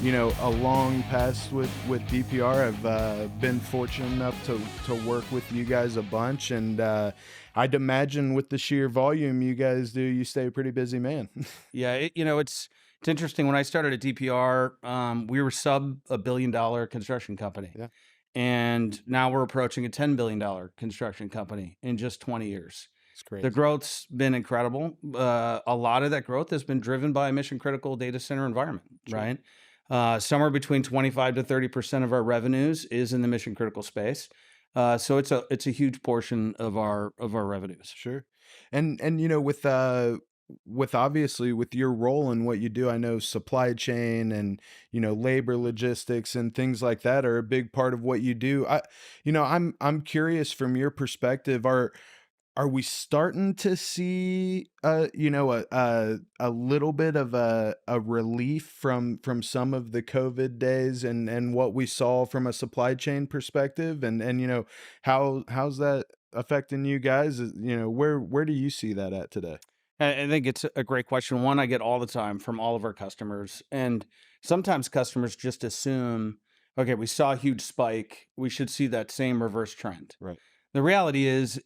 a long past with DPR. I've been fortunate enough to work with you guys a bunch, and I'd imagine with the sheer volume you guys do, you stay a pretty busy man. Yeah, it's interesting. When I started at DPR, we were sub $1 billion construction company, Yeah. and now we're approaching a $10 billion construction company in just 20 years. It's crazy. The growth's been incredible. A lot of that growth has been driven by a mission critical data center environment, Sure. right? Somewhere between 25 to 30% of our revenues is in the mission critical space. So it's a huge portion of our revenues. Sure. And with obviously with your role and what you do, I know supply chain and labor logistics and things like that are a big part of what you do. I'm curious from your perspective, are we starting to see a little bit of a relief from some of the COVID days and what we saw from a supply chain perspective, and how's that affecting you guys? Where do you see that at today? I think it's a great question. One I get all the time from all of our customers. And sometimes customers just assume, okay, we saw a huge spike. We should see that same reverse trend. Right. The reality is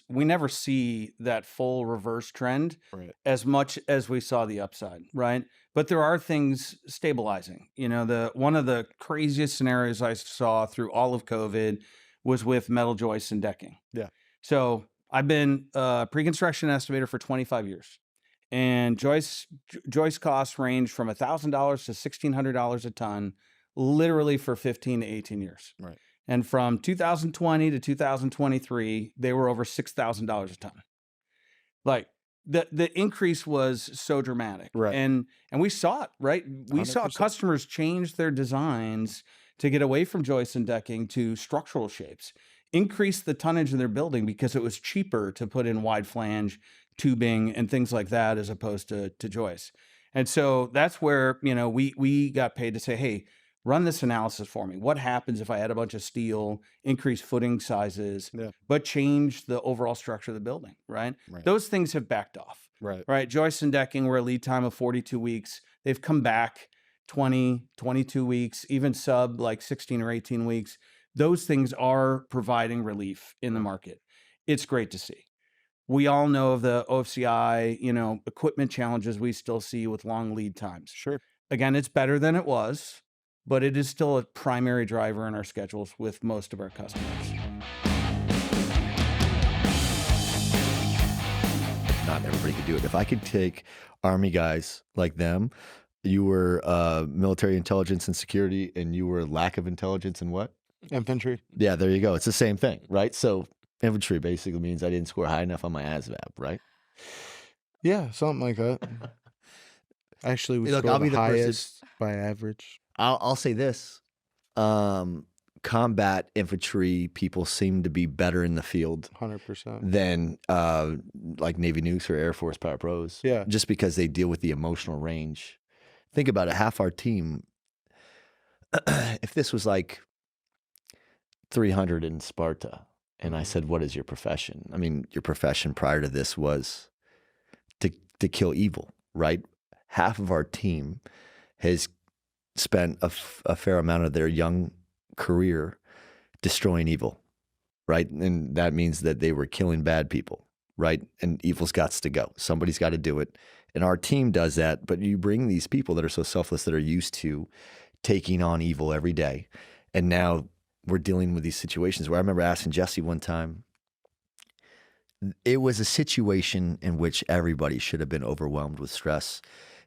we never see that full reverse trend Right. as much as we saw the upside, right? But there are things stabilizing. One of the craziest scenarios I saw through all of COVID was with metal joists and decking. Yeah. So I've been a pre-construction estimator for 25 years, and joist costs range from $1,000 to $1,600 a ton, literally for 15 to 18 years. Right. And from 2020 to 2023, they were over $6,000 a ton. Like the increase was so dramatic, Right. And we saw it, right? We saw 100%. customers change their designs to get away from joists and decking to structural shapes, increase the tonnage in their building because it was cheaper to put in wide flange tubing and things like that as opposed to joists. And so that's where we got paid to say, hey, run this analysis for me. What happens if I add a bunch of steel, increase footing sizes, Yeah. but change the overall structure of the building, right? Right. Those things have backed off, Right. right? Joists and decking were a lead time of 42 weeks. They've come back 20, 22 weeks, even sub like 16 or 18 weeks. Those things are providing relief in the market. It's great to see. We all know of the OFCI, equipment challenges we still see with long lead times. Sure. Again, it's better than it was, but it is still a primary driver in our schedules with most of our customers. Not everybody could do it. If I could take Army guys like them, you were military intelligence and security, and you were lack of intelligence and what? Infantry. Yeah, there you go. It's the same thing, right? So infantry basically means I didn't score high enough on my ASVAB, right? Yeah, something like that. Actually, we Look, scored I'll be the the person- highest by average. I'll say this. Combat infantry people seem to be better in the field 100%. than like Navy nukes or Air Force paras. Yeah. Just because they deal with the emotional range. Think about it. Half our team, if this was like 300 in Sparta, and I said, what is your profession? I mean, your profession prior to this was to kill evil, right? Half of our team has spent a fair amount of their young career destroying evil, right? And that means that they were killing bad people, right? And evil's got to go. Somebody's got to do it. And our team does that, but you bring these people that are so selfless, that are used to taking on evil every day. And now we're dealing with these situations where I remember asking Jesse one time, it was a situation in which everybody should have been overwhelmed with stress.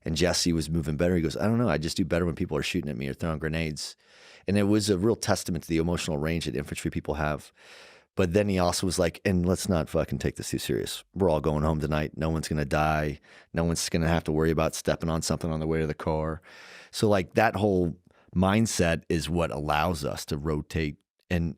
And Jesse was moving better. He goes, I don't know. I just do better when people are shooting at me or throwing grenades. And it was a real testament to the emotional range that infantry people have. But then he also was like, and let's not fucking take this too serious. We're all going home tonight. No one's going to die. No one's going to have to worry about stepping on something on the way to the car. So like that whole mindset is what allows us to rotate and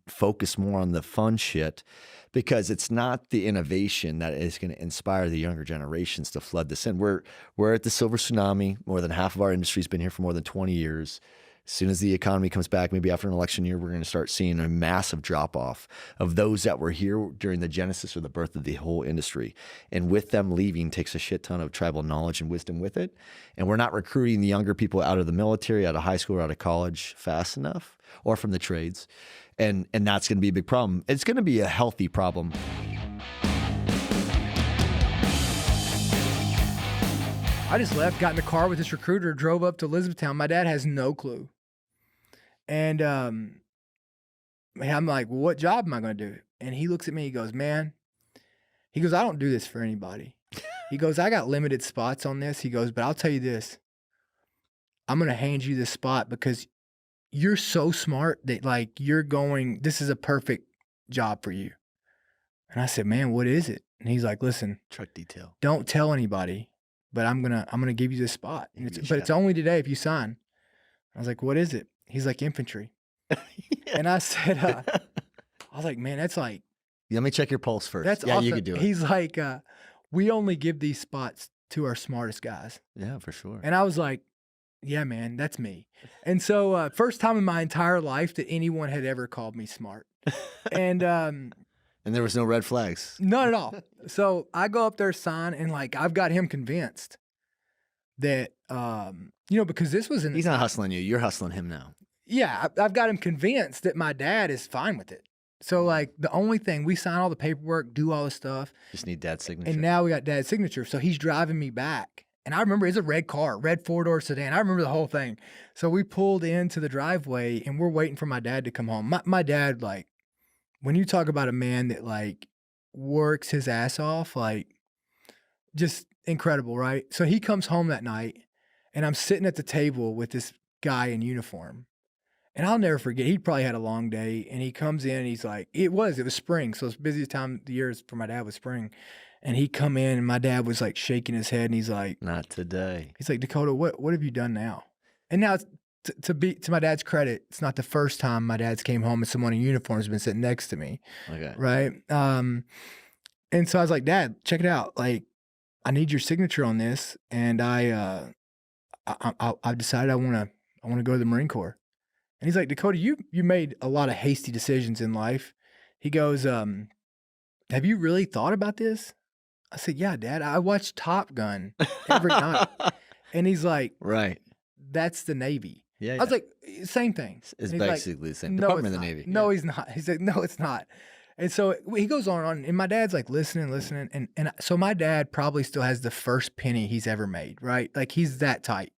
focus more on the fun shit, because it's not the innovation that is going to inspire the younger generations to flood this in. We're at the silver tsunami. More than half of our industry's been here for more than 20 years. As soon as the economy comes back, maybe after an election year, we're going to start seeing a massive drop off of those that were here during the genesis or the birth of the whole industry. And with them leaving takes a shit ton of tribal knowledge and wisdom with it. And we're not recruiting the younger people out of the military, out of high school, or out of college fast enough, or from the trades. And that's going to be a big problem. It's going to be a healthy problem. I just left, got in the car with this recruiter, drove up to Elizabethtown. My dad has no clue. And I'm like, well, what job am I going to do? And he looks at me, he goes, man, he goes, I don't do this for anybody. He goes, I got limited spots on this. He goes, but I'll tell you this, I'm going to hand you this spot because you're so smart that like this is a perfect job for you. And I said, man, what is it? And he's like, listen, Truck detail. don't tell anybody. But I'm gonna give you this spot. But it's only today if you sign. I was like, what is it? He's like, infantry. Yeah. And I said, I was like, man, that's like. Let me check your pulse first. That's yeah, awesome. you could do it. He's like, we only give these spots to our smartest guys. Yeah, for sure. And I was like, yeah, man, that's me. And so first time in my entire life that anyone had ever called me smart. And and there was no red flags. None at all. So I go up there, sign, and like I've got him convinced that because this was He's not hustling you. You're hustling him now. Yeah, I've got him convinced that my dad is fine with it. So like the only thing, we sign all the paperwork, do all the stuff. Just need dad's signature. And now we got dad's signature. So he's driving me back. And I remember it's a red car, red 4-door sedan. I remember the whole thing. So we pulled into the driveway and we're waiting for my dad to come home. My dad, like, when you talk about a man that like works his ass off, like just incredible, right? So he comes home that night and I'm sitting at the table with this guy in uniform. And I'll never forget, he probably had a long day and he comes in and he's like, it was spring. So it's the busiest time of the year for my dad was spring. And he come in and my dad was like shaking his head and he's like, not today. He's like, Dakota, what have you done now? And now to my dad's credit, it's not the first time my dad's came home and someone in uniform has been sitting next to me. Okay. Right. And so I was like, Dad, check it out. Like, I need your signature on this. And I've decided I want to go to the Marine Corps. And he's like, Dakota, you made a lot of hasty decisions in life. He goes, have you really thought about this? I said, yeah, Dad, I watch Top Gun every night. And he's like, right. That's the Navy. Yeah, I was like, same thing. It's basically like, the same. No, Department of the Navy. No, he's not. He said, no, it's not. And so he goes on, and my dad's like listening. And so my dad probably still has the first penny he's ever made, right? Like he's that tight.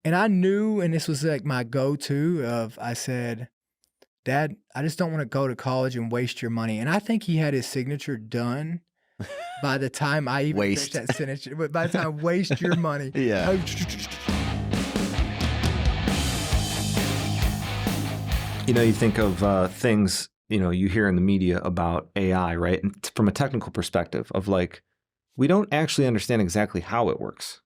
And I knew, and this was like my go-to I said, Dad, I just don't want to go to college and waste your money. And I think he had his signature done by the time I even finished that signature. But by the time, waste your money. Yeah. You think of things, you hear in the media about AI, right? And from a technical perspective of like, we don't actually understand exactly how it works,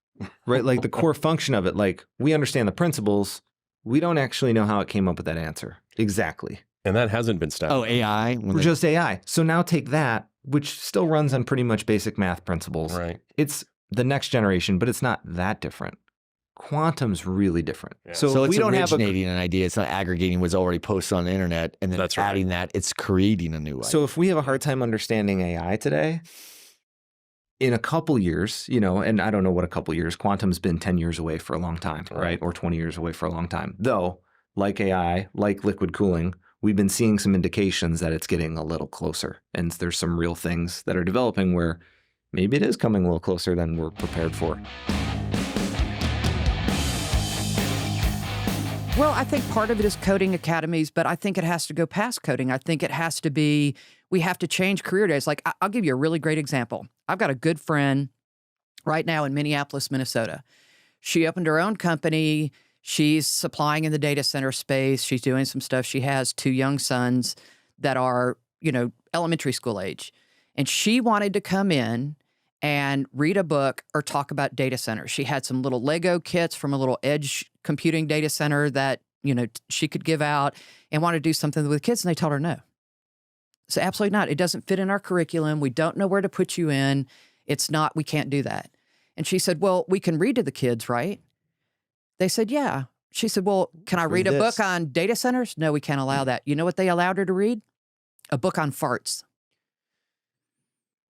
right? Like the core function of it, like we understand the principles. We don't actually know how it came up with that answer. Exactly. And that hasn't been studied. Oh, AI? Just AI. So now take that, which still runs on pretty much basic math principles. Right. It's the next generation, but it's not that different. Quantum's really different. Yeah. So if it's we don't have originating an idea. It's not aggregating what's already posted on the internet and then That's right. adding that. It's creating a new idea. So if we have a hard time understanding AI today, in a couple years, and I don't know what a couple years, quantum's been 10 years away for a long time, right? Or 20 years away for a long time. Though, like AI, like liquid cooling, we've been seeing some indications that it's getting a little closer. And there's some real things that are developing where maybe it is coming a little closer than we're prepared for. Well, I think part of it is coding academies, but I think it has to go past coding. I think it has to be, we have to change career days. Like, I'll give you a really great example. I've got a good friend right now in Minneapolis, Minnesota. She opened her own company. She's supplying in the data center space. She's doing some stuff. She has 2 young sons that are, elementary school age. And she wanted to come in and read a book or talk about data centers. She had some little Lego kits from a little edge computing data center that, she could give out and want to do something with kids. And they told her no. So absolutely not. It doesn't fit in our curriculum. We don't know where to put you in. We can't do that. And she said, well, we can read to the kids, right? They said, yeah, She said, well, can I read a book this. on data centers? No, we can't allow that. You know what they allowed her to read? A book on farts.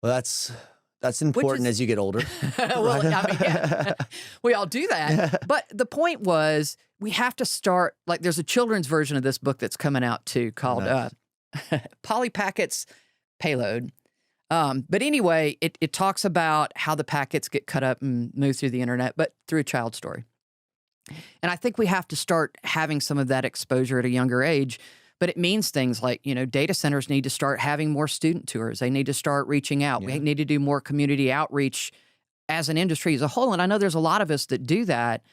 Well, that's important is- as you get older. Well, I mean, yeah, we all do that. But the point was, we have to start, like, there's a children's version of this book that's coming out too called Nice. Polly Packet's Payload. But anyway, it talks about how the packets get cut up and moved through the internet, but through a child story. And I think we have to start having some of that exposure at a younger age. But it means things like, data centers need to start having more student tours. They need to start reaching out. We need to do more community outreach as an industry as a whole. And I know there's a lot of us that do that,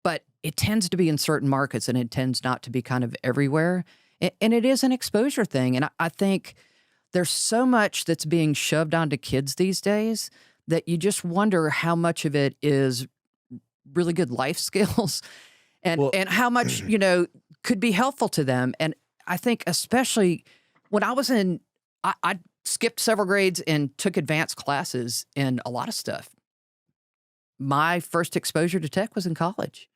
but it tends to be in certain markets and it tends not to be kind of everywhere. And it is an exposure thing. And I think there's so much that's being shoved onto kids these days that you just wonder how much of it is really good life skills and how much, could be helpful to them. And I think especially when I was I skipped several grades and took advanced classes in a lot of stuff. My first exposure to tech was in college.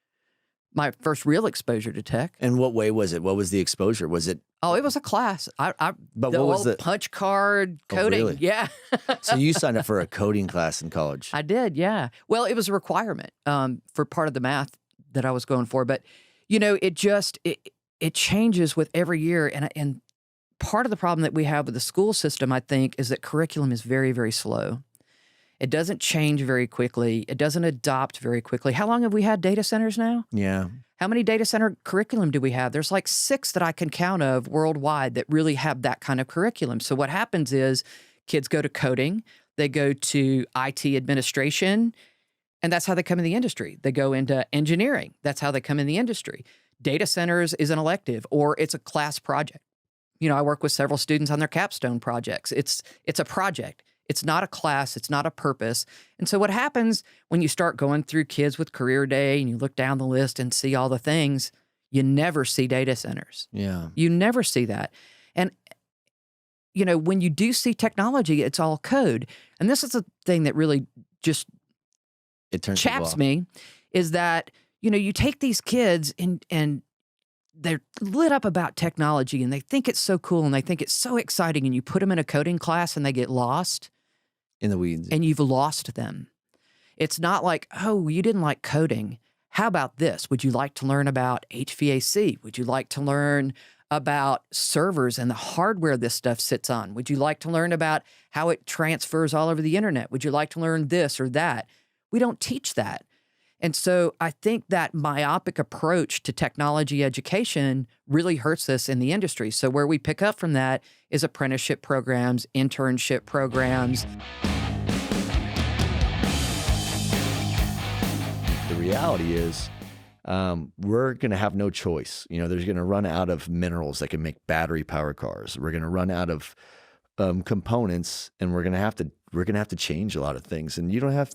My first real exposure to tech. And what way was it? What was the exposure? Was it? Oh, it was a class. But the what was old the punch card Oh, coding? really? Yeah. So you signed up for a coding class in college? I did, yeah. Well, it was a requirement for part of the math that I was going for. But, it changes with every year. And part of the problem that we have with the school system, I think, is that curriculum is very, very slow. It doesn't change very quickly. It doesn't adopt very quickly. How long have we had data centers now? Yeah. How many data center curriculum do we have? There's like 6 that I can count of worldwide that really have that kind of curriculum. So what happens is kids go to coding, they go to IT administration, and that's how they come in the industry. They go into engineering. That's how they come in the industry. Data centers is an elective or it's a class project. I work with several students on their capstone projects. It's a project. It's not a class. It's not a purpose. And so what happens when you start going through kids with career day and you look down the list and see all the things, you never see data centers. Yeah. You never see that. And, when you do see technology, it's all code. And this is the thing that really just It turns chaps me is that, you take these kids and they're lit up about technology and they think it's so cool and they think it's so exciting and you put them in a coding class and they get lost. in the weeds. And you've lost them. It's not like, oh, you didn't like coding. How about this? Would you like to learn about HVAC? Would you like to learn about servers and the hardware this stuff sits on? Would you like to learn about how it transfers all over the internet? Would you like to learn this or that? We don't teach that. And so I think that myopic approach to technology education really hurts us in the industry. So where we pick up from that is apprenticeship programs, internship programs. The reality is we're going to have no choice. There's going to run out of minerals that can make battery powered cars. We're going to run out of components, and we're going to have to change a lot of things. And you don't have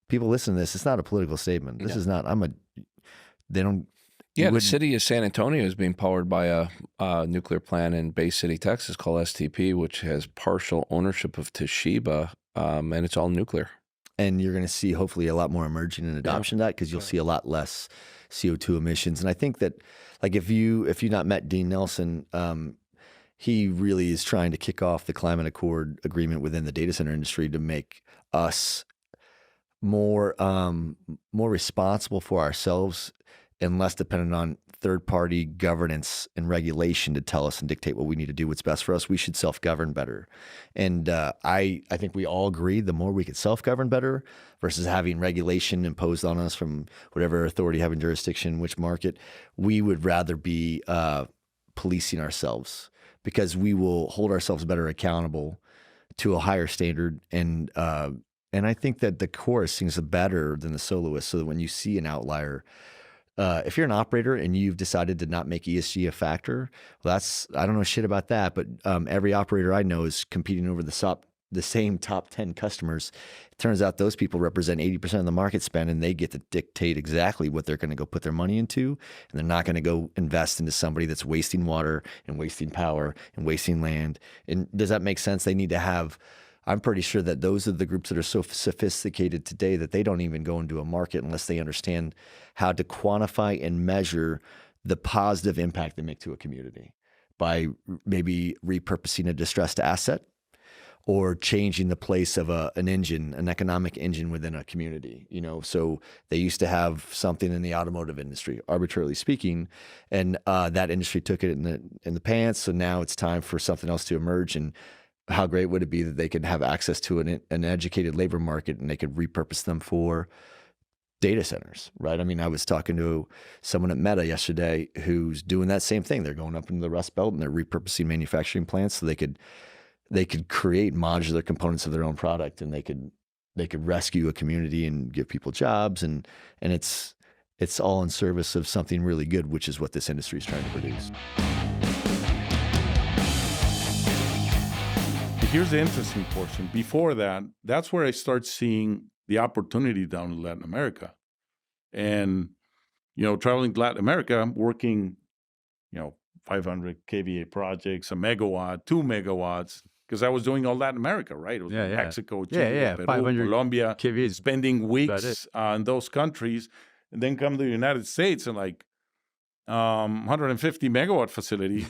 people listen to this. It's not a political statement. This is not. They don't. Yeah, the city of San Antonio is being powered by a nuclear plant in Bay City, Texas, called STP, which has partial ownership of Toshiba, and it's all nuclear. And you're going to see hopefully a lot more emerging and adoption of that because you'll see a lot less CO2 emissions. And I think that, if you've not met Dean Nelson, he really is trying to kick off the climate accord agreement within the data center industry to make us more responsible for ourselves and less dependent on third-party governance and regulation to tell us and dictate what we need to do, what's best for us. We should self-govern better. And I think we all agree the more we could self-govern better versus having regulation imposed on us from whatever authority having jurisdiction, which market, we would rather be policing ourselves because we will hold ourselves better accountable to a higher standard. And I think that the chorus sings better than the soloist, so that when you see an outlier, if you're an operator and you've decided to not make ESG a factor, well, I don't know shit about that, but every operator I know is competing over the same top 10 customers. It turns out those people represent 80% of the market spend, and they get to dictate exactly what they're going to go put their money into, and they're not going to go invest into somebody that's wasting water and wasting power and wasting land. And does that make sense? They need to have I'm pretty sure that those are the groups that are so sophisticated today that they don't even go into a market unless they understand how to quantify and measure the positive impact they make to a community by maybe repurposing a distressed asset or changing the place of an engine, an economic engine within a community. So they used to have something in the automotive industry, arbitrarily speaking, and that industry took it in the pants. So now it's time for something else to emerge. And how great would it be that they could have access to an educated labor market and they could repurpose them for data centers, right? I mean, I was talking to someone at Meta yesterday who's doing that same thing. They're going up into the Rust Belt and they're repurposing manufacturing plants so they could create modular components of their own product, and they could rescue a community and give people jobs, and it's all in service of something really good, which is what this industry is trying to produce. Here's the interesting portion. Before that, that's where I start seeing the opportunity down in Latin America. And, traveling to Latin America, working, 500 kVA projects, a megawatt, 2 megawatts, because I was doing all Latin America, right? It was Mexico, Chile, Peru, 500 Colombia, kVA, spending weeks in those countries, and then come to the United States and 150 megawatt facility,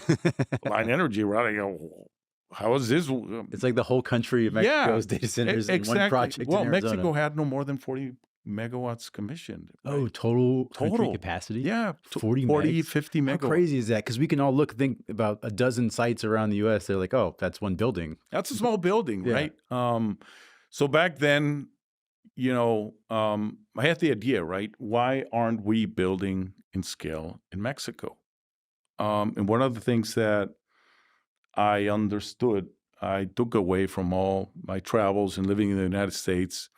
line energy, right? I go, how is this? It's like the whole country of Mexico's data centers in one project. Well, in Arizona. Mexico had no more than 40 megawatts commissioned. Right? Oh, total country capacity? Yeah. 40, 50 megawatts. How crazy is that? Because we can all think about a dozen sites around the U.S. They're like, oh, that's one building. That's a small building, right? So back then, I had the idea, right? Why aren't we building in scale in Mexico? And one of the things that I understood, I took away from all my travels and living in the United States,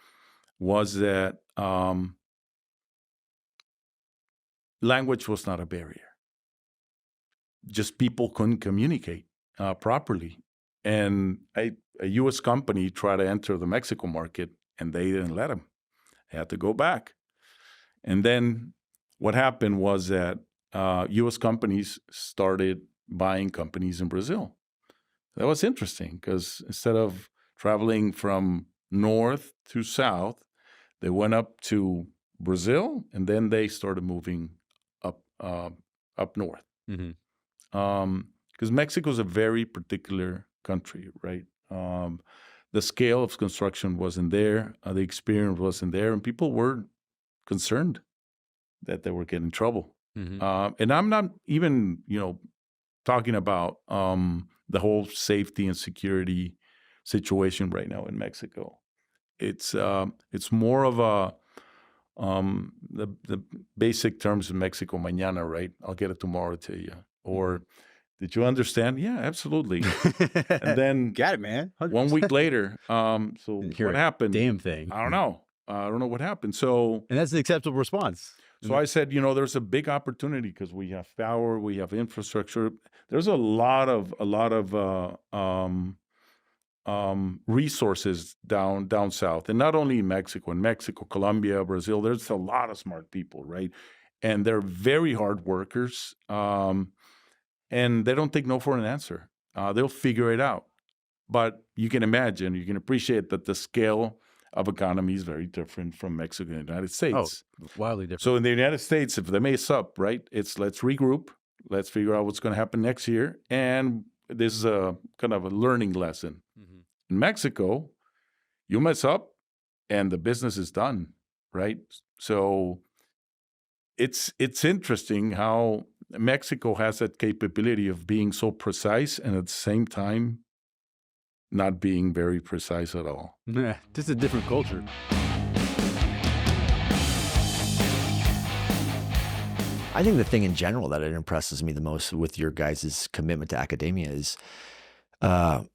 was that language was not a barrier. Just people couldn't communicate properly. And a U.S. company tried to enter the Mexico market, and they didn't let them. They had to go back. And then what happened was that U.S. companies started buying companies in Brazil. That was interesting because instead of traveling from north to south, they went up to Brazil, and then they started moving up north. Because Mexico is a very particular country, right? The scale of construction wasn't there, the experience wasn't there, and people were concerned that they were getting in trouble. And I'm not even, talking about the whole safety and security situation right now in Mexico. It's more of a the basic terms in Mexico, mañana, right? I'll get it tomorrow to you. Or did you understand? Yeah, absolutely. And then got it, man. 100%. 1 week later, so what happened? Damn thing. I don't know. I don't know what happened. So, and that's the acceptable response. So I said, there's a big opportunity because we have power, we have infrastructure. There's a lot of resources down south, and not only in Mexico, Colombia, Brazil. There's a lot of smart people, right? And they're very hard workers, and they don't take no for an answer. They'll figure it out. But you can appreciate that the scale of economy is very different from Mexico and the United States. Oh, wildly different. So in the United States, if they mess up, right, it's let's regroup, let's figure out what's going to happen next year, and this is a kind of a learning lesson. In Mexico, you mess up, and the business is done, right? So it's interesting how Mexico has that capability of being so precise and at the same time not being very precise at all. Yeah, just a different culture. I think the thing in general that it impresses me the most with your guys' commitment to academia is a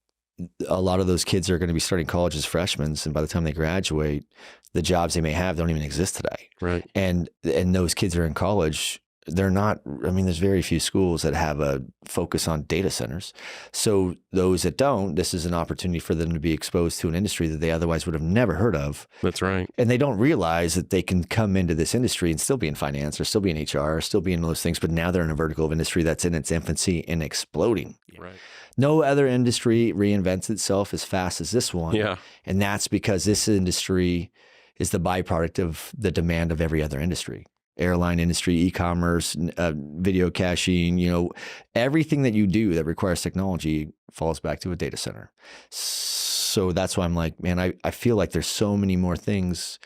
lot of those kids are going to be starting college as freshmen, and by the time they graduate, the jobs they may have don't even exist today. Right. And those kids are in college. They're not, there's very few schools that have a focus on data centers. So those that don't, this is an opportunity for them to be exposed to an industry that they otherwise would have never heard of. That's right. And they don't realize that they can come into this industry and still be in finance or still be in HR or still be in those things. But now they're in a vertical of industry that's in its infancy and exploding. Right. No other industry reinvents itself as fast as this one. Yeah. And that's because this industry is the byproduct of the demand of every other industry. Airline industry, e-commerce, video caching, everything that you do that requires technology falls back to a data center. So that's why I'm like, man, I feel like there's so many more things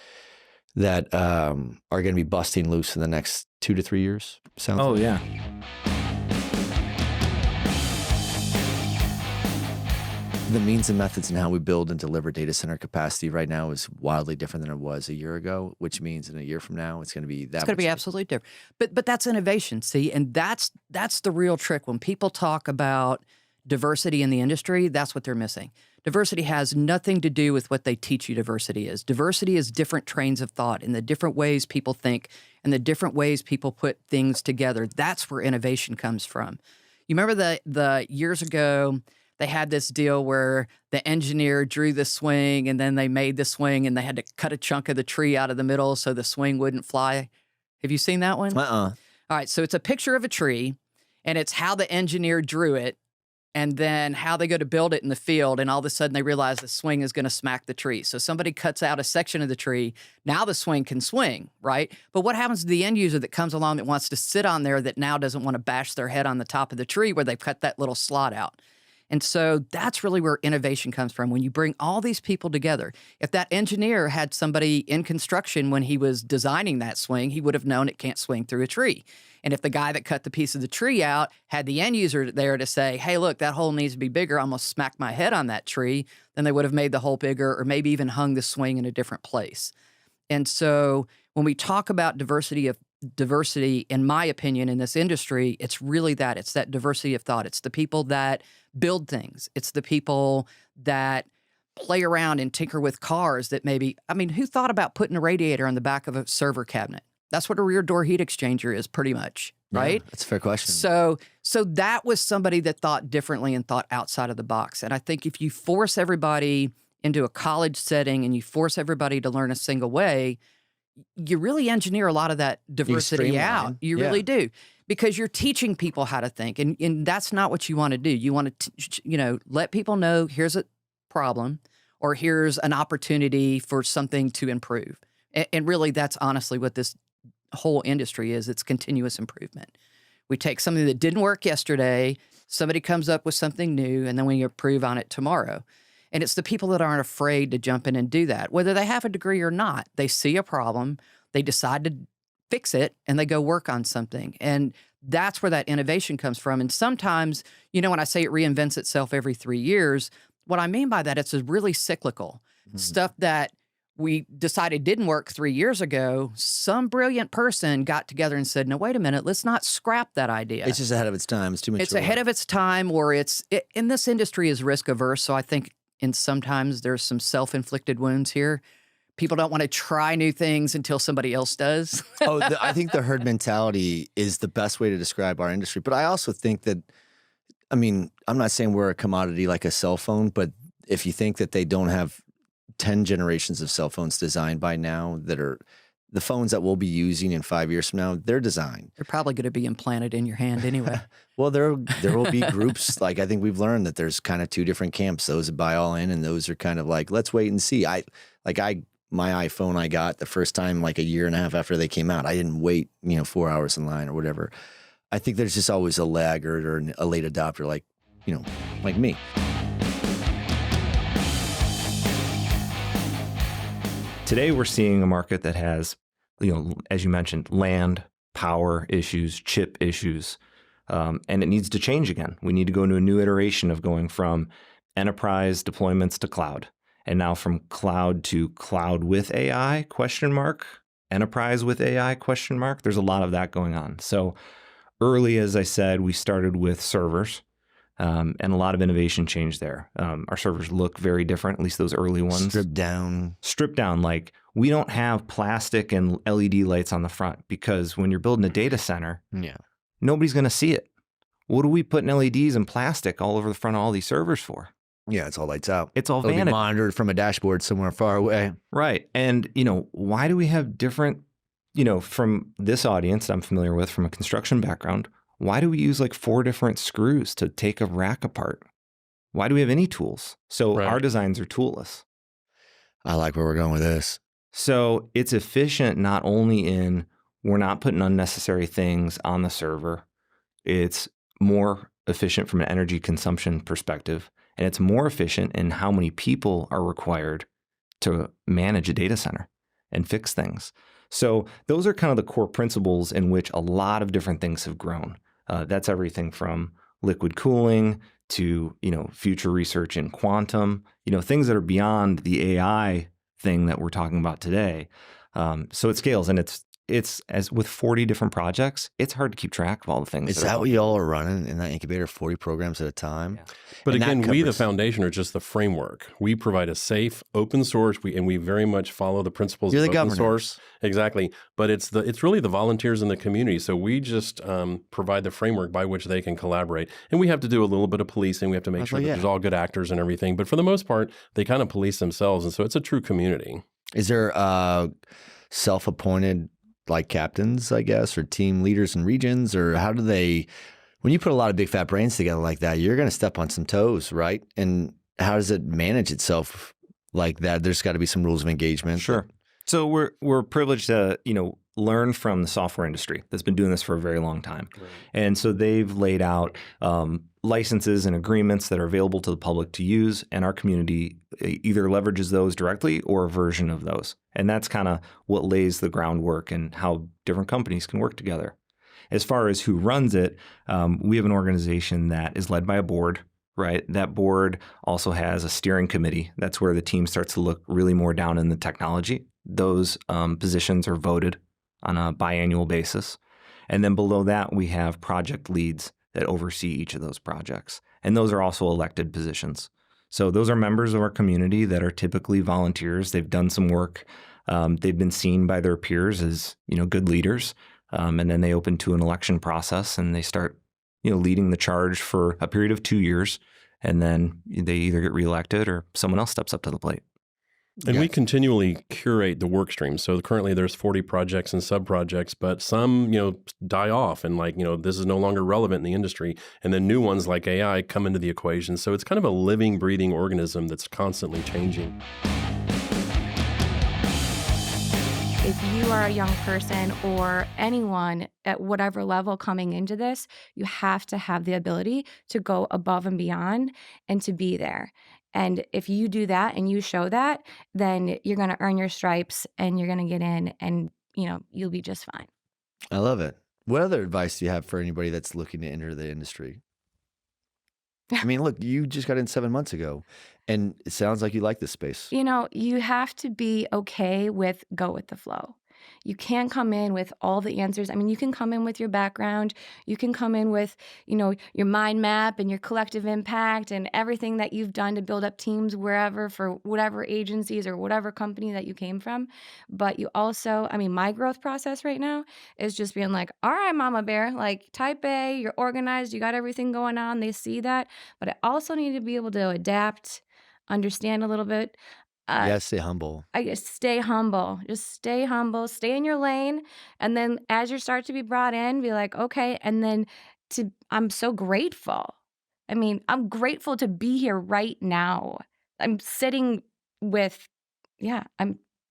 that are going to be busting loose in the next 2 to 3 years. Sounds Oh, like. yeah. The means and methods and how we build and deliver data center capacity right now is wildly different than it was a year ago, which means in a year from now, it's going to be that It's going to be absolutely different. But that's innovation, see? And that's the real trick. When people talk about diversity in the industry, that's what they're missing. Diversity has nothing to do with what they teach you diversity is. Diversity is different trains of thought and the different ways people think and the different ways people put things together. That's where innovation comes from. You remember the years ago, they had this deal where the engineer drew the swing and then they made the swing and they had to cut a chunk of the tree out of the middle so the swing wouldn't fly. Have you seen that one? All right, so it's a picture of a tree and it's how the engineer drew it and then how they go to build it in the field, and all of a sudden they realize the swing is going to smack the tree. So somebody cuts out a section of the tree. Now the swing can swing, right? But what happens to the end user that comes along that wants to sit on there that now doesn't want to bash their head on the top of the tree where they've cut that little slot out? And so that's really where innovation comes from. When you bring all these people together, if that engineer had somebody in construction when he was designing that swing, he would have known it can't swing through a tree. And if the guy that cut the piece of the tree out had the end user there to say, hey, look, that hole needs to be bigger, I almost smacked my head on that tree, then they would have made the hole bigger or maybe even hung the swing in a different place. And so when we talk about diversity, in my opinion, in this industry, it's really that. It's that diversity of thought. It's the people that build things. It's the people that play around and tinker with cars that maybe, who thought about putting a radiator on the back of a server cabinet? That's what a rear door heat exchanger is pretty much, right? Yeah, that's a fair question. So that was somebody that thought differently and thought outside of the box. And I think if you force everybody into a college setting and you force everybody to learn a single way, you really engineer a lot of that diversity out. You really do, because you're teaching people how to think, and that's not what you want to do. You want to, let people know here's a problem or here's an opportunity for something to improve. And really, that's honestly what this whole industry is. It's continuous improvement. We take something that didn't work yesterday, somebody comes up with something new, and then we improve on it tomorrow. And it's the people that aren't afraid to jump in and do that, whether they have a degree or not. They see a problem, they decide to fix it, and they go work on something. And that's where that innovation comes from. And sometimes, when I say it reinvents itself every 3 years, what I mean by that, it's a really cyclical. Stuff that we decided didn't work 3 years ago, some brilliant person got together and said, no, wait a minute, let's not scrap that idea. It's just ahead of its time. It's too mature. It's ahead of its time, or in this industry is risk averse. So I think sometimes there's some self-inflicted wounds here. People don't want to try new things until somebody else does. I think the herd mentality is the best way to describe our industry. But I also think that, I'm not saying we're a commodity like a cell phone, but if you think that they don't have 10 generations of cell phones designed by now that are the phones that we'll be using in 5 years from now, they're designed. They're probably going to be implanted in your hand anyway. Well, there will be groups, like I think we've learned that there's kind of two different camps, those that buy all in and those are kind of like, let's wait and see. My iPhone I got the first time like a year and a half after they came out. I didn't wait, 4 hours in line or whatever. I think there's just always a laggard or a late adopter like me. Today, we're seeing a market that has, as you mentioned, land, power issues, chip issues, and it needs to change again. We need to go into a new iteration of going from enterprise deployments to cloud, and now from cloud to cloud with AI, ? Enterprise with AI, ? There's a lot of that going on. So early, as I said, we started with servers. And a lot of innovation change there. Our servers look very different, at least those early ones. Stripped down. Like we don't have plastic and LED lights on the front because when you're building a data center, nobody's going to see it. What are we putting LEDs and plastic all over the front of all these servers for? Yeah, it's all lights out. It's all It'll be vanity. monitored from a dashboard somewhere far away. Right. And, why do we have different, from this audience I'm familiar with from a construction background, why do we use like 4 different screws to take a rack apart? Why do we have any tools? So Right. our designs are toolless. I like where we're going with this. So it's efficient not only in we're not putting unnecessary things on the server, it's more efficient from an energy consumption perspective, and it's more efficient in how many people are required to manage a data center and fix things. So those are kind of the core principles in which a lot of different things have grown. That's everything from liquid cooling to, future research in quantum, things that are beyond the AI thing that we're talking about today. So it scales, and it's as with 40 different projects, it's hard to keep track of all the things. Is that what y'all are running in that incubator, 40 programs at a time? Yeah. But And that again, we, the covers- foundation, are just the framework. We provide a safe, open source, and we very much follow the principles You're of the open governors. source. Exactly. But it's really the volunteers in the community. So we just provide the framework by which they can collaborate. And we have to do a little bit of policing. We have to make sure that there's all good actors and everything. But for the most part, they kind of police themselves. And so it's a true community. Is there self-appointed like captains, I guess, or team leaders in regions, or how do they? When you put a lot of big fat brains together like that, you're going to step on some toes, right? And how does it manage itself like that? There's got to be some rules of engagement. Sure. So we're privileged to, learn from the software industry that's been doing this for a very long time. Right. And so they've laid out licenses and agreements that are available to the public to use, and our community either leverages those directly or a version of those. And that's kind of what lays the groundwork and how different companies can work together. As far as who runs it, we have an organization that is led by a board, right? That board also has a steering committee. That's where the team starts to look really more down in the technology. Those positions are voted on a biannual basis. And then below that, we have project leads that oversee each of those projects. And those are also elected positions. So those are members of our community that are typically volunteers. They've done some work. They've been seen by their peers as, good leaders. And then they open to an election process and they start, leading the charge for a period of 2 years. And then they either get reelected or someone else steps up to the plate. And we continually curate the work stream. So currently there's 40 projects and sub-projects, but some, die off and this is no longer relevant in the industry. And then new ones like AI come into the equation. So it's kind of a living, breathing organism that's constantly changing. If you are a young person or anyone at whatever level coming into this, you have to have the ability to go above and beyond and to be there. And if you do that and you show that, then you're going to earn your stripes and you're going to get in and, you'll be just fine. I love it. What other advice do you have for anybody that's looking to enter the industry? I mean, look, you just got in 7 months ago and it sounds like you like this space. You have to be okay with go with the flow. You can't come in with all the answers. I mean, you can come in with your background. You can come in with, your mind map and your collective impact and everything that you've done to build up teams wherever for whatever agencies or whatever company that you came from. But you also, my growth process right now is just being like, all right, Mama Bear, like type A, you're organized, you got everything going on. They see that. But I also need to be able to adapt, understand a little bit. Yes, stay humble. I guess stay humble. Just stay humble. Stay in your lane. And then as you start to be brought in, be like, okay. And then I'm so grateful. I'm grateful to be here right now. I'm sitting with, Well,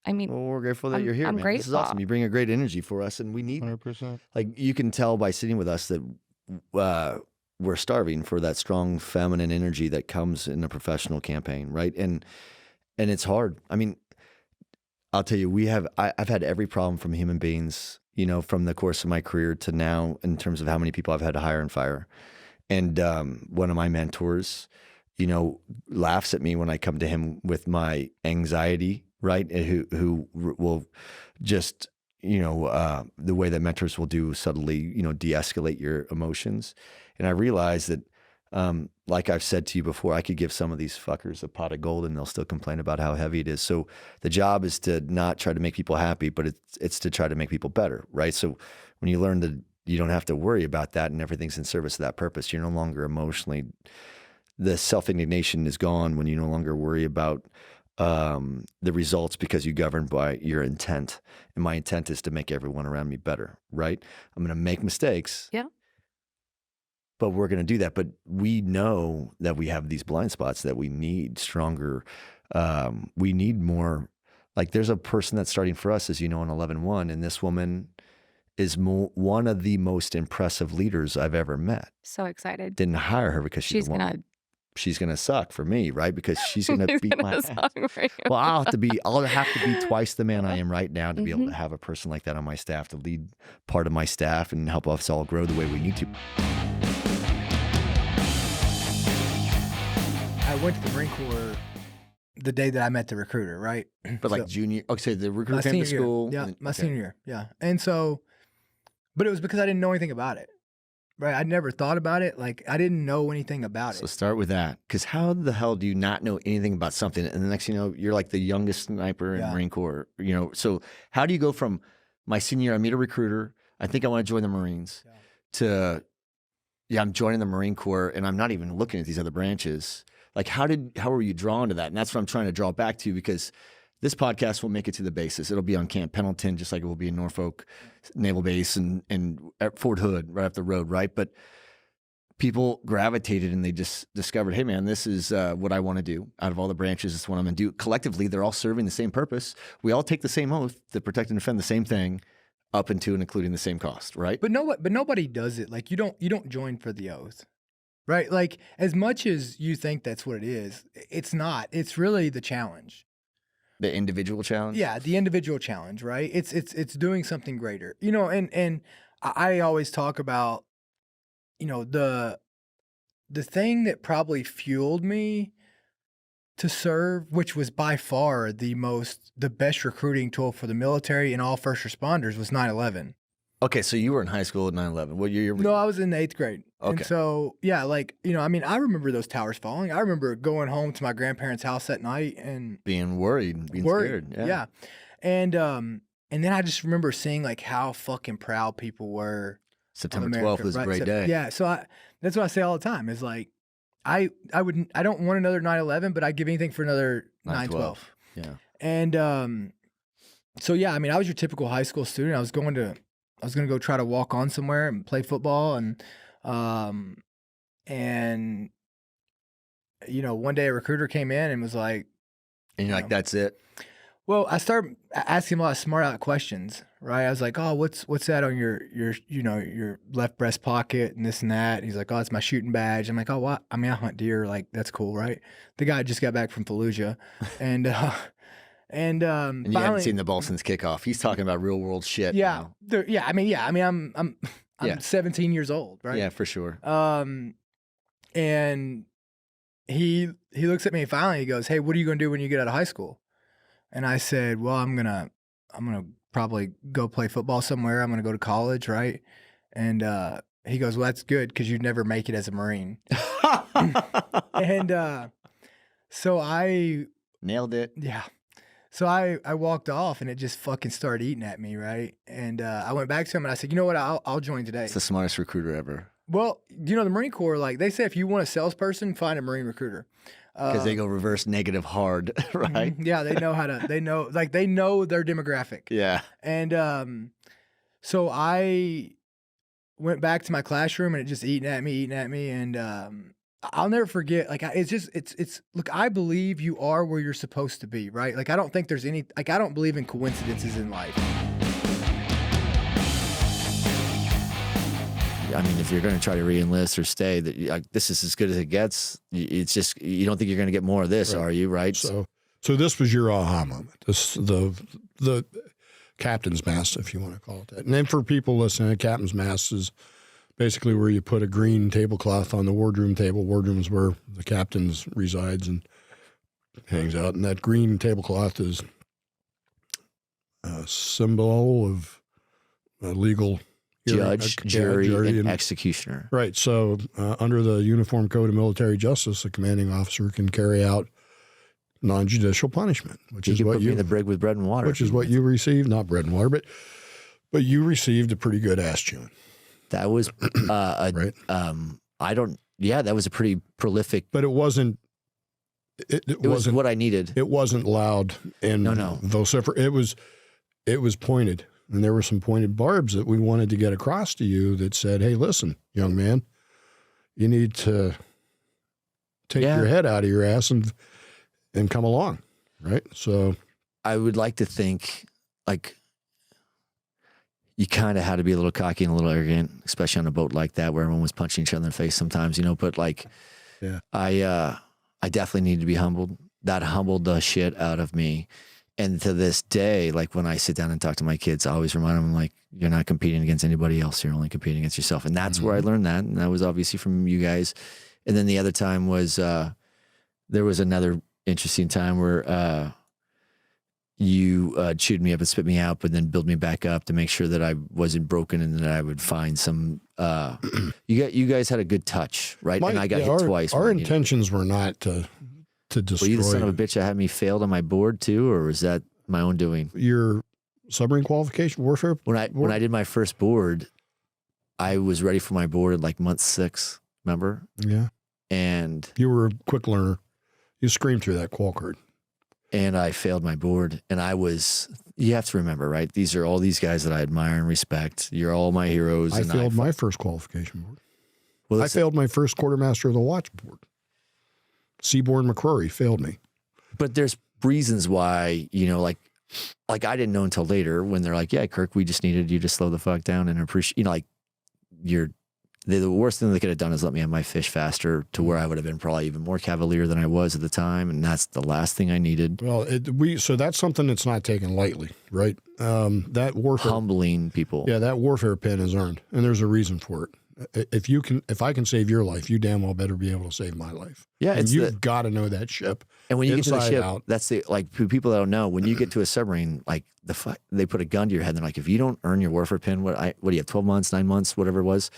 we're grateful that you're here, I'm man. This is awesome. grateful. You bring a great energy for us, and we need 100%. like you can tell by sitting with us that we're starving for that strong feminine energy that comes in a professional campaign, right? And it's hard. I'll tell you, I've had every problem from human beings, from the course of my career to now in terms of how many people I've had to hire and fire. And one of my mentors, laughs at me when I come to him with my anxiety, right? Who will just, the way that mentors will do subtly, de-escalate your emotions. And I realized that, like I've said to you before, I could give some of these fuckers a pot of gold and they'll still complain about how heavy it is. So the job is to not try to make people happy, but it's to try to make people better, right? So when you learn that you don't have to worry about that and everything's in service of that purpose, you're no longer emotionally, the self-indignation is gone when you no longer worry about the results because you govern by your intent. And my intent is to make everyone around me better, right? I'm going to make mistakes. Yeah. but we're going to do that. But we know that we have these blind spots that we need stronger. We need more. Like there's a person that's starting for us, as you know, in 11-1, and this woman is one of the most impressive leaders I've ever met. So excited. Didn't hire her because she's gonna suck for me, right? Because she's gonna beat my ass. Well, I'll have to be twice the man I am right now to be able to have a person like that on my staff to lead part of my staff and help us all grow the way we need to. I went to the Marine Corps the day that I met the recruiter, right? But like junior, okay, the recruiter came to school. Yeah, my senior year. Yeah. And so, but it was because I didn't know anything about it, right? I'd never thought about it. Like I didn't know anything about So it. start with that. Because how the hell do you not know anything about something? And the next thing you know, you're like the youngest sniper in Marine Corps, you know? So how do you go from my senior year, I meet a recruiter, I think I want to join the Marines, to, I'm joining the Marine Corps and I'm not even looking at these other branches. Like how were you drawn to that? And that's what I'm trying to draw back to, because this podcast will make it to the bases. It'll be on Camp Pendleton, just like it will be in Norfolk Naval Base and at Fort Hood, right up the road, right? But people gravitated and they just discovered, hey man, this is what I want to do. Out of all the branches, this is what I'm going to do. Collectively, they're all serving the same purpose. We all take the same oath to protect and defend the same thing, up into and including the same cost, right? But nobody does it. Like you don't join for the oath. Right? Like as much as you think that's what it is, it's not. It's really the challenge. The individual challenge? Yeah, the individual challenge, right? It's doing something greater. You know, and I always talk about, you know, the thing that probably fueled me to serve, which was by far the best recruiting tool for the military and all first responders, was 9/11. Okay, so you were in high school at 9/11. What year were you? No, I was in 8th grade. Okay. And so, yeah, like, you know, I mean, I remember those towers falling. I remember going home to my grandparents' house at night and being worried, being scared. Yeah. And then I just remember seeing like how fucking proud people were. September 12th was a great day. Yeah. So that's what I say all the time is like, I don't want another 9/11, but I'd give anything for another 9/12. Yeah. And so yeah, I mean, I was your typical high school student. I was going to go try to walk on somewhere and play football, and you know, one day a recruiter came in and was like, and you're like, that's it. Well, I started asking him a lot of smart aleck questions, right? I was like, oh, what's that on your you know, your left breast pocket and this and that? And he's like, oh, it's my shooting badge. I'm like, oh, what? I mean, I hunt deer. Like, that's cool, right? The guy just got back from Fallujah, and And you finally, haven't seen the ball since kickoff. He's talking about real world shit. Yeah, I mean, I'm 17 years old, right? Yeah, for sure. And he looks at me and finally he goes, "Hey, what are you going to do when you get out of high school?" And I said, "Well, I'm gonna probably go play football somewhere. I'm gonna go to college, right?" And he goes, "Well, that's good because you'd never make it as a Marine." And so I nailed it. Yeah. So I walked off and it just fucking started eating at me, right? And I went back to him and I said, you know what, I'll join today. It's the smartest recruiter ever. Well, you know, the Marine Corps, like they say, if you want a salesperson, find a Marine recruiter. Because they go reverse negative hard, right? Yeah, they know they know their demographic. Yeah. And so I went back to my classroom and it just eating at me. And I'll never forget, like, it's look, I believe you are where you're supposed to be, right? Like, I don't think there's any, like, I don't believe in coincidences in life. I mean, if you're going to try to re-enlist or stay, this is as good as it gets. It's just, you don't think you're going to get more of this, are you, right? So this was your aha moment, the captain's mast, if you want to call it that. And then for people listening, a captain's mast is basically where you put a green tablecloth on the wardroom table. Wardroom is where the captain resides and hangs out. And that green tablecloth is a symbol of a legal judge, jury, and executioner. Right. So under the Uniform Code of Military Justice, a commanding officer can carry out non-judicial punishment, which is what you in the brig with bread and water, which is what you received, not bread and water, but you received a pretty good ass chewing. That was, right. That was a pretty prolific. But it wasn't. It wasn't what I needed. It wasn't loud and vociferous. It was pointed, and there were some pointed barbs that we wanted to get across to you that said, "Hey, listen, young man, you need to take your head out of your ass and come along, right? So I would like to think like you kind of had to be a little cocky and a little arrogant, especially on a boat like that where everyone was punching each other in the face sometimes, you know, but like, I definitely needed to be humbled. That humbled the shit out of me. And to this day, like when I sit down and talk to my kids, I always remind them, like, you're not competing against anybody else. You're only competing against yourself. And that's where I learned that. And that was obviously from you guys. And then the other time was, there was another interesting time where you chewed me up and spit me out, but then build me back up to make sure that I wasn't broken and that I would find some, you guys had a good touch, right? And I got hit twice. Our intentions were not to destroy. Were you the son of a bitch that had me failed on my board too, or was that my own doing? Your submarine qualification warfare? When I did my first board, I was ready for my board at like month 6, remember? Yeah. And you were a quick learner. You screamed through that qual card. And I failed my board. And you have to remember, right? These are all these guys that I admire and respect. You're all my heroes. I failed my first qualification board. Well, I failed my first quartermaster of the watch board. Seaborn McCrory failed me. But there's reasons why, you know, like I didn't know until later when they're like, yeah, Kirk, we just needed you to slow the fuck down and appreciate, you know, like the worst thing they could have done is let me have my fish faster to where I would have been probably even more cavalier than I was at the time. And that's the last thing I needed. Well, so that's something that's not taken lightly, right? That warfare. Humbling people. Yeah, that warfare pin is earned, and there's a reason for it. If I can save your life, you damn well better be able to save my life. Yeah, and you've got to know that ship. And when you get to the ship, out. that's like for people that don't know, when you get to a submarine, like they put a gun to your head. And they're like, if you don't earn your warfare pin, what do you have? 12 months, 9 months, whatever it was,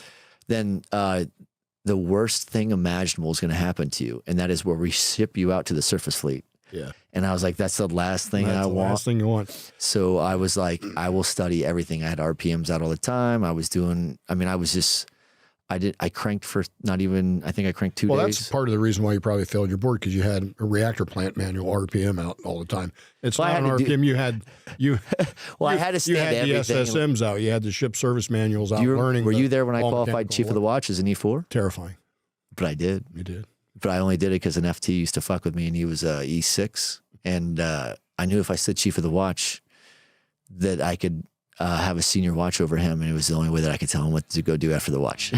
then the worst thing imaginable is going to happen to you, and that is where we ship you out to the surface fleet. Yeah. And I was like, that's the last thing I want. Last thing you want. So I was like, I will study everything. I had RPMs out all the time. I cranked for not even, I think I cranked 2 days. Well, that's part of the reason why you probably failed your board, because you had a reactor plant manual RPM out all the time. It's not an RPM. I had to stand you had the SSMs out. You had the ship service manuals out. Were you there when I qualified chief of the watch as an E4? Terrifying. But I did. You did. But I only did it because an FT used to fuck with me, and he was E6. And I knew if I said chief of the watch that I could have a senior watch over him, and it was the only way that I could tell him what to go do after the watch.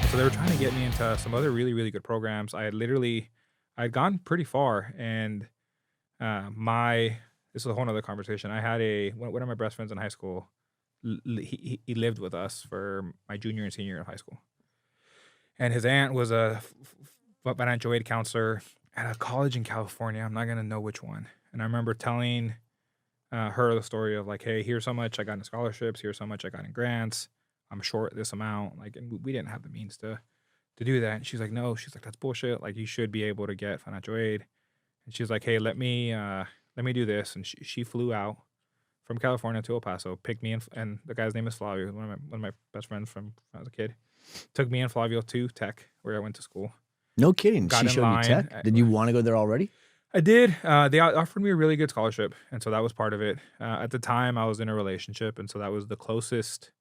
So they were trying to get me into some other really, really good programs. I'd gone pretty far, and this is a whole other conversation. I had one of my best friends in high school. He lived with us for my junior and senior year of high school, and his aunt was a financial aid counselor at a college in California. I'm not going to know which one. And I remember telling her the story of like, hey, here's how much I got in scholarships. Here's how much I got in grants. I'm short this amount. Like, and we didn't have the means to do that. And she's like, no, she's like, that's bullshit. Like, you should be able to get financial aid. And she's like, hey, let me do this. And she flew out from California to El Paso, picked me, and the guy's name is Flavio, one of my best friends from when I was a kid. Took me and Flavio to Tech, where I went to school. No kidding. Got She in showed line. you Tech? Did you want to go there already? I did. They offered me a really good scholarship, and so that was part of it. At the time, I was in a relationship, and so that was the closest,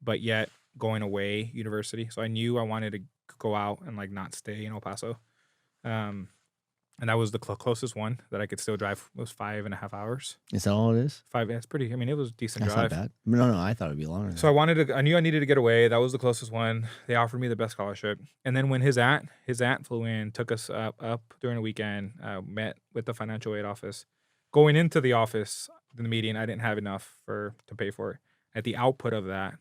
but yet going away university. So I knew I wanted to go out and like not stay in El Paso. And that was the closest one that I could still drive. It was 5.5 hours. Is that all it is? 5. It's pretty. I mean, it was a decent That's drive. not bad. No, I thought it'd be longer. So I knew I needed to get away. That was the closest one. They offered me the best scholarship. And then when his aunt flew in, took us up during the weekend, met with the financial aid office. Going into the office, in the meeting, I didn't have enough to pay for it. At the output of that,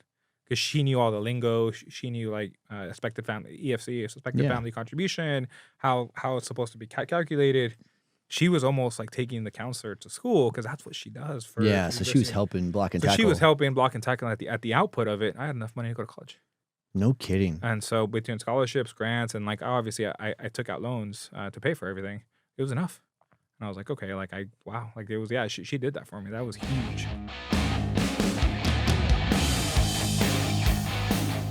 because she knew all the lingo, she knew like expected family, EFC, expected family contribution, how it's supposed to be calculated. She was almost like taking the counselor to school because that's what she does. So she was helping block and tackle. She was helping block and tackle at the output of it. I had enough money to go to college. No kidding. And so between scholarships, grants, and like obviously I took out loans to pay for everything. It was enough. And I was like, okay, like it was, she did that for me. That was huge.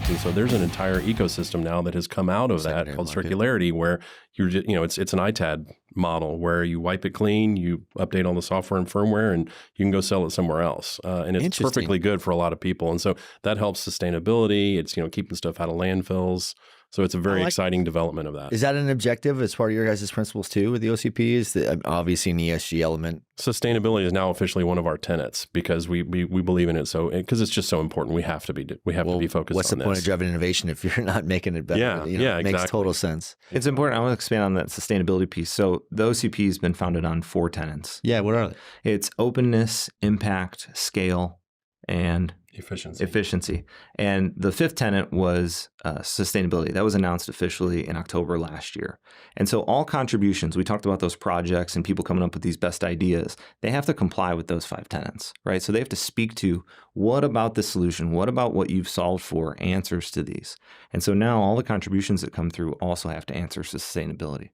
And so there's an entire ecosystem now that has come out of that called circularity, where it's an ITAD model where you wipe it clean, you update all the software and firmware, and you can go sell it somewhere else. And it's perfectly good for a lot of people. And so that helps sustainability. It's, keeping stuff out of landfills. So it's a very exciting development of that. Is that an objective as part of your guys' principles too with the OCP? Is obviously an ESG element? Sustainability is now officially one of our tenets because we believe in it. So because it's just so important, we have to be focused on this. What's the point of driving innovation if you're not making it better? Yeah, it makes total sense. It's important. I want to expand on that sustainability piece. So the OCP has been founded on 4 tenets. Yeah, what are they? It's openness, impact, scale, and efficiency. And the 5th tenet was sustainability. That was announced officially in October last year. And so all contributions, we talked about those projects and people coming up with these best ideas, they have to comply with those 5 tenets, right? So they have to speak to what about the solution, what about what you've solved for answers to these. And so now all the contributions that come through also have to answer sustainability.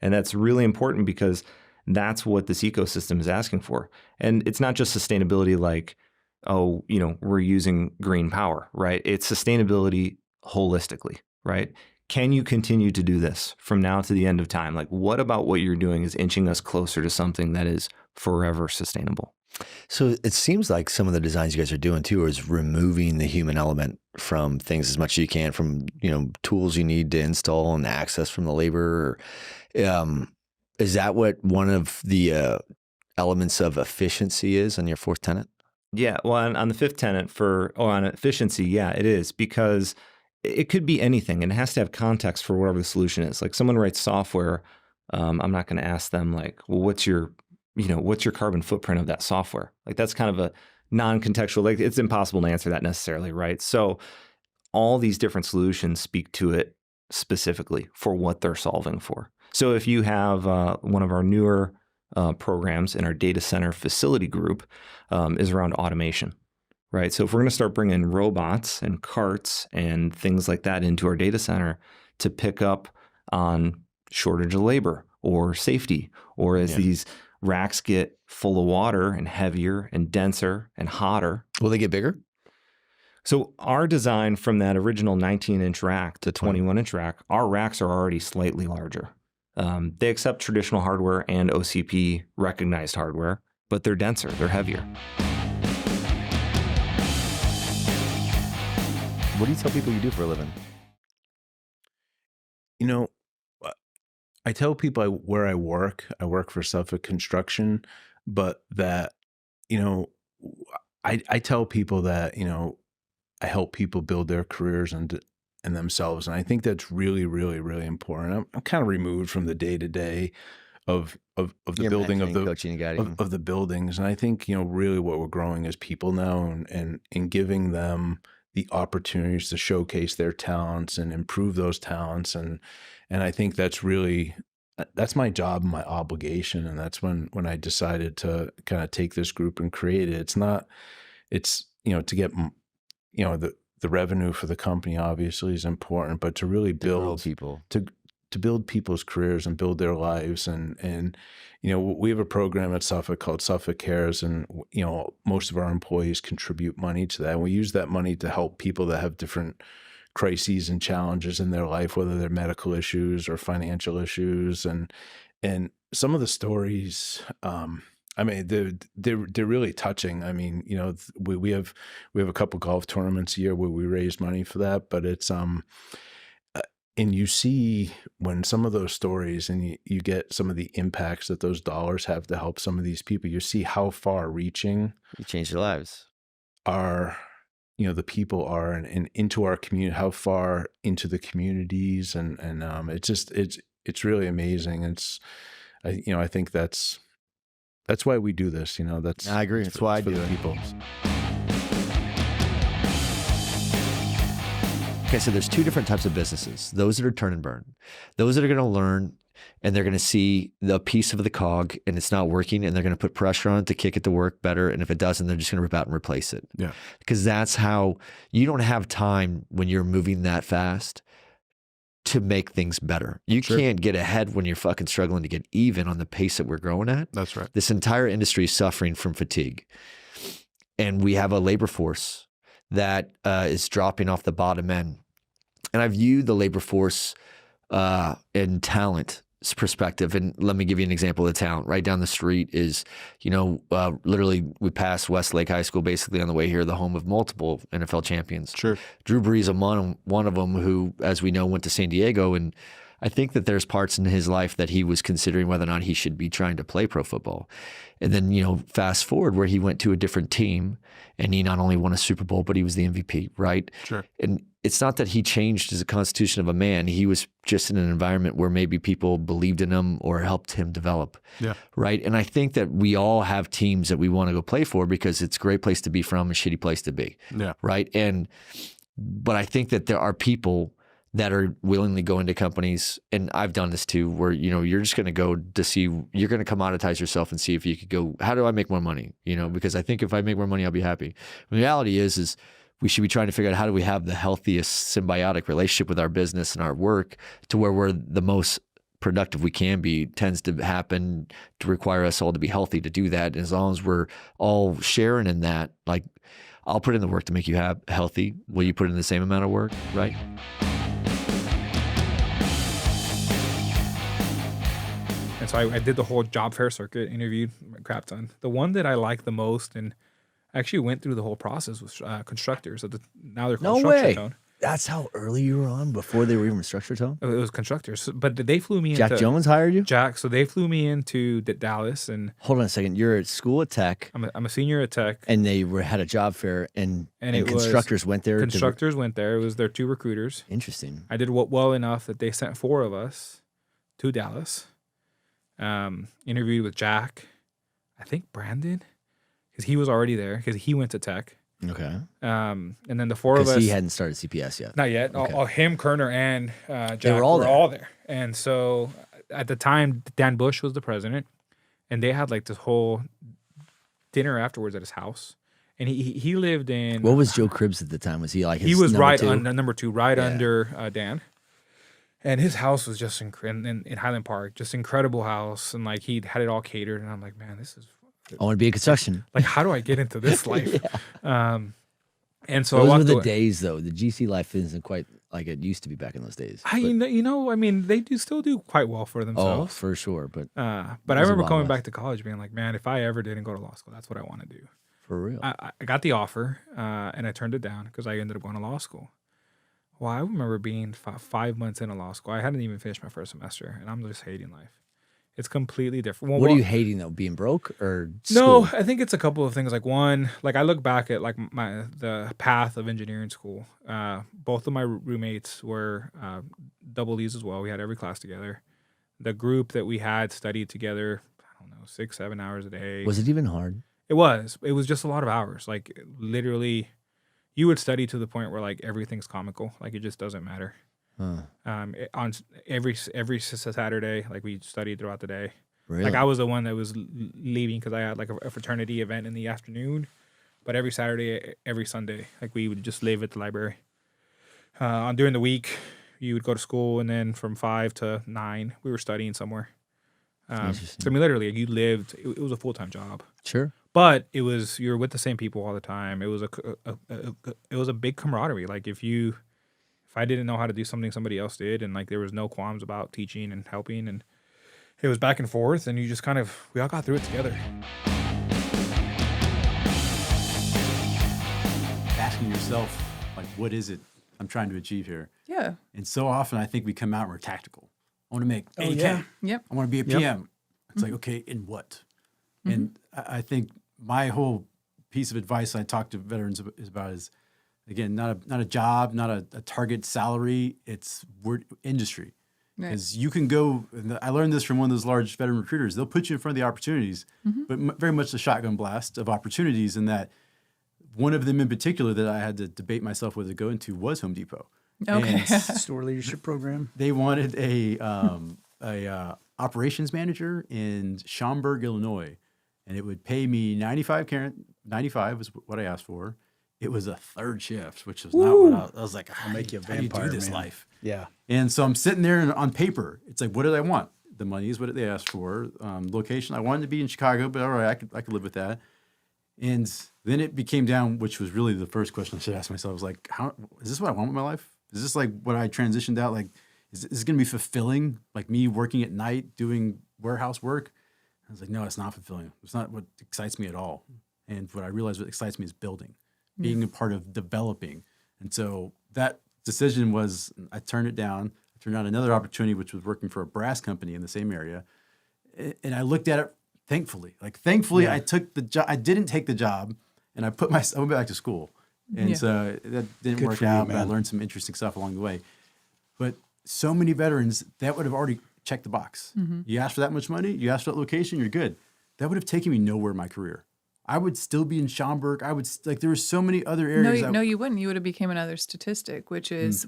And that's really important because that's what this ecosystem is asking for. And it's not just sustainability like, we're using green power, right? It's sustainability holistically, right? Can you continue to do this from now to the end of time? Like, what about what you're doing is inching us closer to something that is forever sustainable? So it seems like some of the designs you guys are doing too is removing the human element from things as much as you can, from, tools you need to install and access from the labor. Is that what one of the elements of efficiency is on your 4th tenet? Yeah, well, on the 5th tenet on efficiency, yeah, it is, because it could be anything and it has to have context for whatever the solution is. Like someone writes software, I'm not going to ask them like, well, what's your carbon footprint of that software? Like that's kind of a non-contextual, like it's impossible to answer that necessarily, right? So all these different solutions speak to it specifically for what they're solving for. So if you have one of our newer programs in our data center facility group is around automation, right? So if we're going to start bringing robots and carts and things like that into our data center to pick up on shortage of labor or safety, or as these racks get full of water and heavier and denser and hotter. Will they get bigger? So our design from that original 19-inch rack to 21-inch rack, our racks are already slightly larger. They accept traditional hardware and OCP recognized hardware, but they're denser, they're heavier. What do you tell people you do for a living? I tell people where I work for Suffolk Construction, but that, I tell people that, I help people build their careers and themselves. And I think that's really, really, really important. I'm kind of removed from the day-to-day of the building of the buildings. And I think, really what we're growing as people now and giving them the opportunities to showcase their talents and improve those talents. And I think that's my job and my obligation. And that's when I decided to kind of take this group and create it. It's to get, the revenue for the company obviously is important, but to really build people, to build people's careers and build their lives. And we have a program at Suffolk called Suffolk Cares, and most of our employees contribute money to that. And we use that money to help people that have different crises and challenges in their life, whether they're medical issues or financial issues. And some of the stories, they're really touching. I mean, we have a couple golf tournaments a year where we raise money for that, but it's and you see when some of those stories and you get some of the impacts that those dollars have to help some of these people, you see how far reaching you change their lives the people are and into our community, how far into the communities and it's really amazing. I think that's why we do this. I agree. That's why I do it. People. Okay, so there's 2 different types of businesses. Those that are turn and burn. Those that are going to learn and they're going to see the piece of the cog and it's not working and they're going to put pressure on it to kick it to work better. And if it doesn't, they're just going to rip out and replace it. Yeah. Because that's how you don't have time when you're moving that fast to make things better. You can't get ahead when you're fucking struggling to get even on the pace that we're growing at. That's right. This entire industry is suffering from fatigue. And we have a labor force that is dropping off the bottom end. And I view the labor force and talent perspective. And let me give you an example of the talent. Right down the street is, literally we passed Westlake High School basically on the way here, the home of multiple NFL champions. Sure. Drew Brees, one of them, who, as we know, went to San Diego. And I think that there's parts in his life that he was considering whether or not he should be trying to play pro football. And then, fast forward where he went to a different team and he not only won a Super Bowl, but he was the MVP, right? Sure. And it's not that he changed as a constitution of a man. He was just in an environment where maybe people believed in him or helped him develop. Yeah. Right. And I think that we all have teams that we want to go play for because it's a great place to be from, a shitty place to be. Yeah. Right. But I think that there are people that are willingly go into companies, and I've done this too, where, you're just going to go to see, you're going to commoditize yourself and see if you could go, how do I make more money? Because I think if I make more money, I'll be happy. The reality is we should be trying to figure out how do we have the healthiest symbiotic relationship with our business and our work to where we're the most productive we can be. Tends to happen to require us all to be healthy to do that. And as long as we're all sharing in that, like, I'll put in the work to make you healthy. Will you put in the same amount of work? Right. And so I did the whole job fair circuit, interviewed a crap ton. The one that I liked the most, and I actually went through the whole process with constructors. Now they're called No Structure way. Tone. That's how early you were on before they were even Structure Tone? It was constructors, but they flew me Jack into Jones hired you? So they flew me into Dallas, and Hold on a second. You're at school at Tech. I'm a senior at Tech, And they had a job fair, and it was- constructors went there. Constructors went there. It was their 2 recruiters. Interesting. I did well enough that they sent 4 of us to Dallas. Interviewed with Jack, I think Brandon, because he was already there because he went to Tech. Okay. And then the 4 of us. Because he hadn't started CPS yet. Not yet. Okay. Him, Kerner, and Jack were all there. And so at the time, Dan Bush was the president, and they had like this whole dinner afterwards at his house. And he lived in. What was Joe Cribbs at the time? Was he like his He was number 2? on number 2, right Yeah. under Dan. And his house was just in Highland Park, just incredible house. And like he had it all catered. And I'm like, man, this is. I want to be in construction. Like, how do I get into this life? And so Those I were walked the away. days, though. The GC life isn't quite like it used to be back in those days. I mean, they still do quite well for Oh, themselves. for sure. But I was a remember Wild coming West. back to college being like, man, if I ever didn't go to law school, that's what I want to do. for real. I got the offer and I turned it down because I ended up going to law school. Well, I remember being 5 months into law school. I hadn't even finished my first semester, and I'm just hating life. It's completely different. What are you hating, though? Being broke or No, school? I think it's a couple of things. Like one, like I look back at like the path of engineering school. Both of my roommates were double E's as well. We had every class together. The group that we had studied together, I don't know, 6-7 hours a day. Was it even hard? It was. It was just a lot of hours. Like literally, you would study to the point where like everything's comical. Like it just doesn't matter. Huh. On every Saturday, like we studied throughout the day. Really? Like I was the one that was leaving because I had like a fraternity event in the afternoon, but every Saturday, every Sunday, like we would just live at the library. During the week, you would go to school, and then from 5 to 9, we were studying somewhere. So I mean, literally, you lived. It was a full-time job. Sure. But you were with the same people all the time. It was it was a big camaraderie. Like if I didn't know how to do something, somebody else did, and like there was no qualms about teaching and helping, and it was back and forth, and you just we all got through it together. Asking yourself, like, what is it I'm trying to achieve here? Yeah. And so often I think we come out and we're tactical. I want to make 80K. yeah. Yep. I want to be a PM. It's like, okay, in what? And I think my whole piece of advice I talk to veterans is again, not a job, not a target salary. It's industry. Because you can go, and I learned this from one of those large veteran recruiters. They'll put you in front of the opportunities, but very much the shotgun blast of opportunities. And that one of them in particular that I had to debate myself whether to go into was Home Depot. Okay. Store leadership program. They wanted a operations manager in Schaumburg, Illinois, and it would pay me 95 was what I asked for. It was a third shift, which was not what I was like. I'll make you a how do you vampire, do this man. life? Yeah. And so I'm sitting there, and on paper, it's like, what did I want? The money is what they asked for. Location, I wanted to be in Chicago, but all right, I could live with that. And then it became down, which was really the first question I should ask myself. I was like, how is this what I want with my life? Is this like what I transitioned out? Like, Is this going to be fulfilling? Like me working at night doing warehouse work? I was like, no, it's not fulfilling. It's not what excites me at all. And what I realized what excites me is building, being a part of developing. And so that decision was, I turned it down. I turned down another opportunity, which was working for a brass company in the same area. And I looked at it thankfully. I took the job. I didn't take the job, and I went back to school. And so that didn't work out, but I learned some interesting stuff along the way. But so many veterans, that would have already checked the box. You asked for that much money, you asked for that location, you're good. That would have taken me nowhere in my career. I would still be in Schaumburg. There were so many other areas. No, you wouldn't. You would have became another statistic, which is,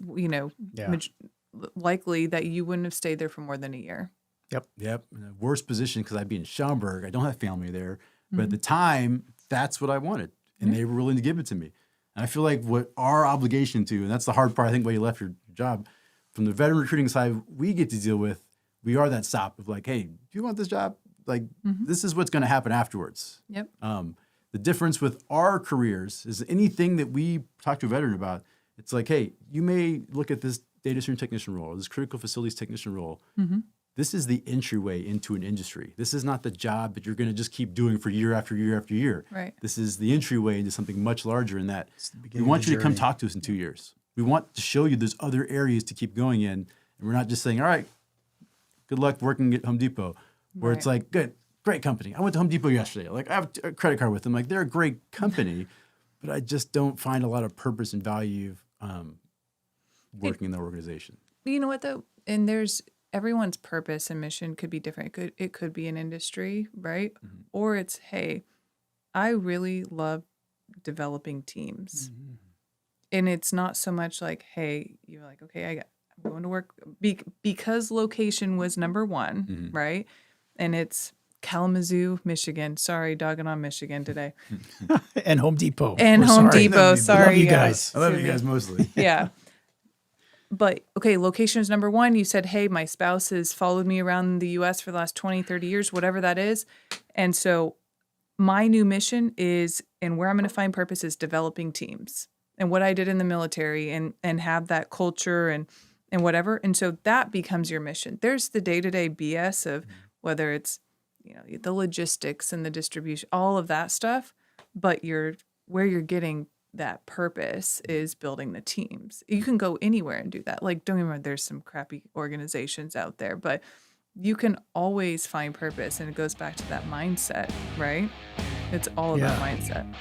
likely that you wouldn't have stayed there for more than a year. Yep. In a worse position because I'd be in Schaumburg. I don't have family there. But at the time, that's what I wanted. And they were willing to give it to me. And I feel like what our obligation to, and that's the hard part, I think, why you left your job, from the veteran recruiting side, we get to deal with, we are that stop of like, hey, do you want this job? Like, this is what's going to happen afterwards. Yep. The difference with our careers is anything that we talk to a veteran about, it's like, hey, you may look at this data center technician role, or this critical facilities technician role. This is the entryway into an industry. This is not the job that you're going to just keep doing for year after year after year. Right. This is the entryway into something much larger in that we want you to come talk to us in 2 years. We want to show you there's other areas to keep going in. And we're not just saying, all right, good luck working at Home Depot, where it's like, good, great company. I went to Home Depot yesterday. Like, I have a credit card with them. Like, they're a great company, but I just don't find a lot of purpose and value working in the organization. You know what, though? And everyone's purpose and mission could be different. It could be an industry, right? Or it's, hey, I really love developing teams. And it's not so much like, hey, you're like, okay, I'm going to work because location was number one, right? And it's Kalamazoo, Michigan. Sorry, dogging on Michigan today. And Home Depot. And Home Depot. Sorry. Love you guys. I love you guys mostly. Yeah. But, okay, location is number one. You said, hey, my spouse has followed me around the U.S. for the last 20, 30 years, whatever that is. And so my new mission is, and where I'm going to find purpose is developing teams. And what I did in the military and have that culture and whatever. And so that becomes your mission. There's the day-to-day BS of whether it's, the logistics and the distribution, all of that stuff. But where you're getting that purpose is building the teams. You can go anywhere and do that. Like, don't get me wrong, there's some crappy organizations out there, but you can always find purpose. And it goes back to that mindset, right? It's all about mindset.